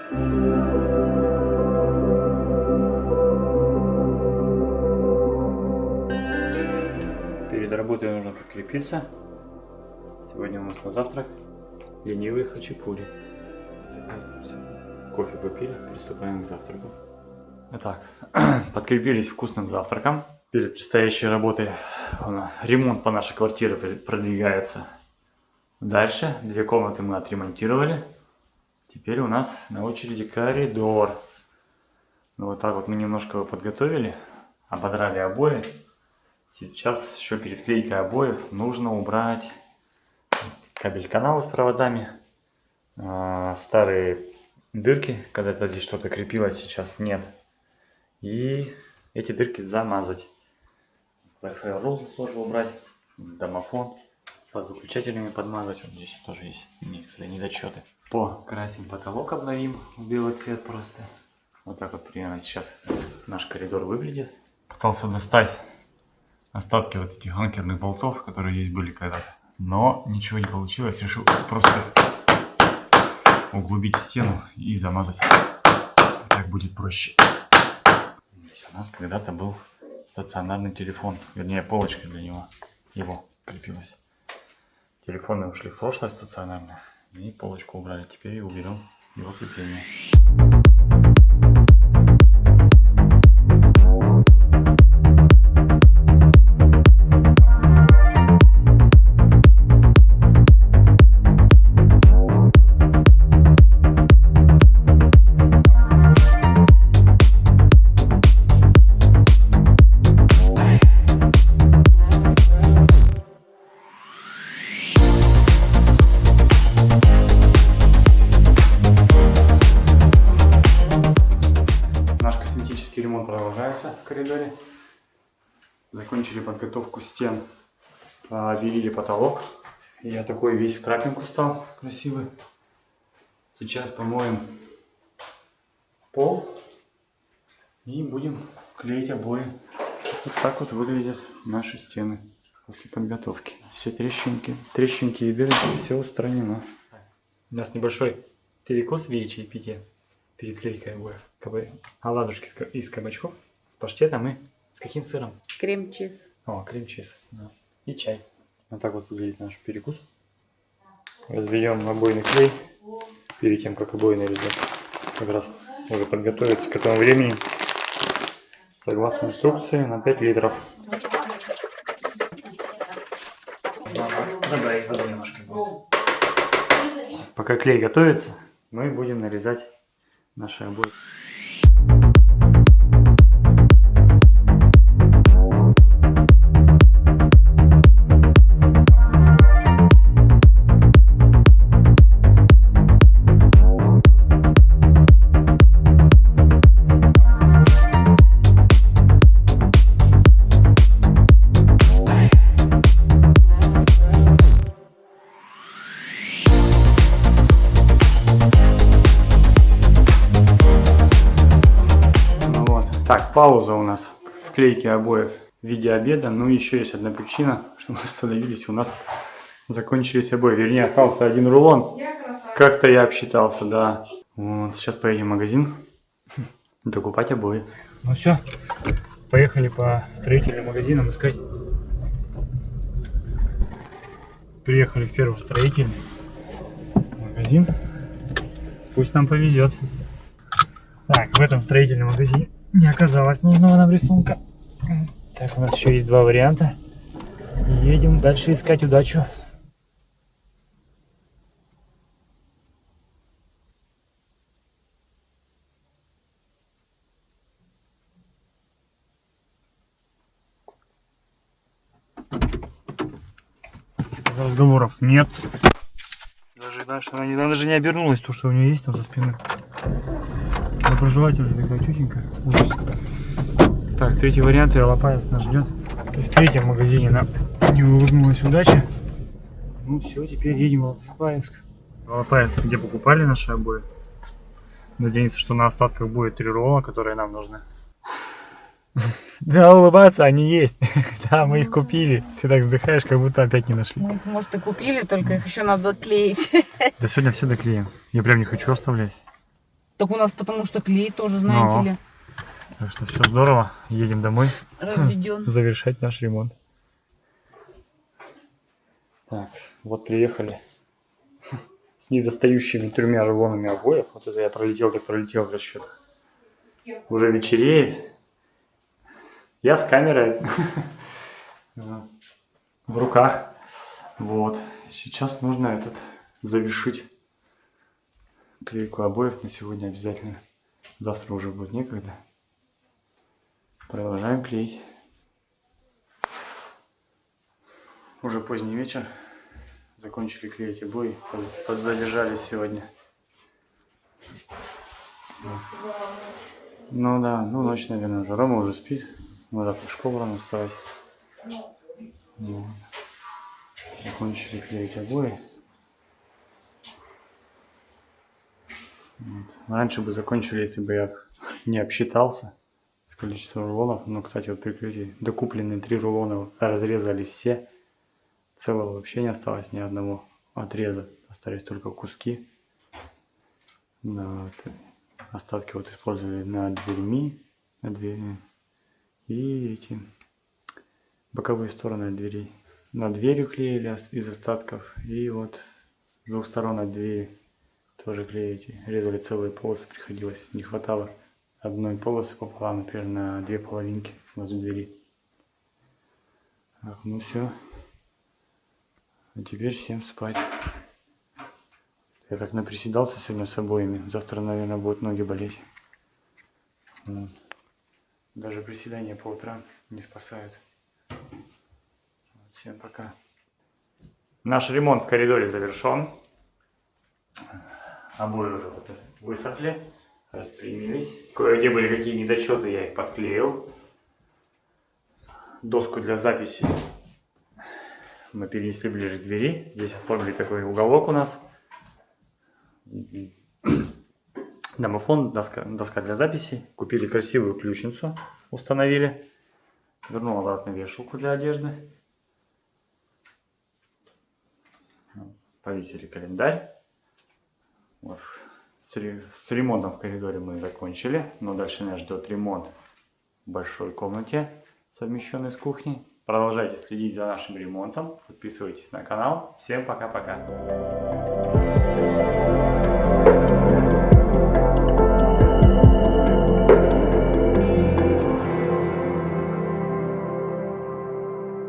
Перед работой нужно подкрепиться. Сегодня у нас на завтрак ленивые хачапури. Кофе попили, приступаем к завтраку. Итак, подкрепились вкусным завтраком. Перед предстоящей работой ремонт по нашей квартире продвигается дальше. 2 комнаты мы отремонтировали. Теперь у нас на очереди коридор. Ну, вот так вот мы немножко его подготовили, ободрали обои. Сейчас еще перед клейкой обоев нужно убрать кабель-каналы с проводами, старые дырки, когда-то здесь что-то крепилось, сейчас нет. И эти дырки замазать. Wi-Fi руль тоже убрать, домофон под выключателями подмазать. Вот здесь тоже есть некоторые недочеты. Покрасим потолок, обновим в белый цвет просто. Вот так вот примерно сейчас наш коридор выглядит. Пытался достать остатки вот этих анкерных болтов, которые здесь были когда-то. Но ничего не получилось. Решил просто углубить стену и замазать. Так будет проще. Здесь у нас когда-то был стационарный телефон. Вернее, полочка для него. Его крепилась. Телефоны ушли в прошлое стационарное. И полочку убрали. Теперь уберем его крепление. Ремонт продолжается в коридоре. Закончили подготовку стен, обелили потолок. Я такой весь в крапинку стал, красивый. Сейчас помоем пол и будем клеить обои. Вот так вот выглядят наши стены после подготовки. Все трещинки и дырки, все устранено. У нас небольшой перекос в чаепитии перед клейкой обоев. Оладушки из кабачков с паштетом и с каким сыром? Крем-чиз. О, крем-чиз. Да. И чай. Вот так вот выглядит наш перекус. Разведем обойный клей перед тем, как обои нарезать. Как раз уже подготовиться к этому времени. Согласно инструкции, на 5 литров. Добавить воды немножко. Пока клей готовится, мы будем нарезать наши обои. Так, пауза у нас в клейке обоев в виде обеда. Ну, еще есть одна причина, что мы остановились. У нас закончились обои. Вернее, остался один рулон. Как-то я обсчитался, да. Вот, сейчас поедем в магазин докупать обои. Ну все, поехали по строительным магазинам искать. Приехали в первый строительный магазин. Пусть нам повезет. Так, в этом строительном магазине не оказалось нужного нам рисунка. Так, у нас еще есть 2 варианта. Едем дальше искать удачу. Разговоров нет. Она даже не обернулась, то, что у нее есть там за спиной. Доброжелатель такая тетенька. Ужас. Так, 3-й вариант, и Алапаец нас ждет. И в 3-м магазине нам не улыбнулась удача. Ну все, теперь едем в Алапаевск. Алапаевск, где покупали наши обои. Надеемся, что на остатках будет 3 рулона, которые нам нужны. Да, улыбаться они есть. Да, мы их купили. Ты так вздыхаешь, как будто опять не нашли. Мы их, может, и купили, только их еще надо клеить. Да сегодня все доклеим. Я прям не хочу оставлять. Так у нас потому что клей тоже, знаете ли, Так что все здорово. Едем домой. разведен. Завершать наш ремонт. Так, вот приехали с недостающими 3 рулонами обоев. Вот это я пролетел, так пролетел в расчетах. Уже вечереет. Я с камерой в руках. Вот. Сейчас нужно завершить клейку обоев на сегодня обязательно. Завтра уже будет некогда. Продолжаем клеить. Уже поздний вечер. Закончили клеить обои. Подзадержались сегодня. Ну да, ну ночь, наверное, уже. Рома уже спит. Мы завтра в школу рано вставать. Вот. Закончили клеить обои. Вот. Раньше бы закончили, если бы я не обсчитался с количеством рулонов. Но, кстати, вот прикрытие. Докупленные 3 рулона разрезали все. Целого вообще не осталось ни одного отреза. Остались только куски. Да, вот. Остатки вот использовали над дверьми. И эти боковые стороны от дверей. Над дверью клеили из остатков. И вот с 2 сторон от двери тоже клеили. Резали целые полосы, приходилось. Не хватало одной полосы пополам, например, на 2 половинки возле двери. Так, ну все. А теперь всем спать. Я так наприседался сегодня с обоями. Завтра, наверное, будут ноги болеть. Вот. Даже приседания по утрам не спасают. Всем пока. Наш ремонт в коридоре завершен. Обои уже высохли, распрямились. Кое-где были какие недочеты, я их подклеил. Доску для записи мы перенесли ближе к двери. Здесь оформили такой уголок у нас. Домофон, доска для записи. Купили красивую ключницу, установили. Вернул обратно вешалку для одежды. Повесили календарь. Вот. С ремонтом в коридоре мы закончили. Но дальше нас ждет ремонт в большой комнате, совмещенной с кухней. Продолжайте следить за нашим ремонтом. Подписывайтесь на канал. Всем пока-пока.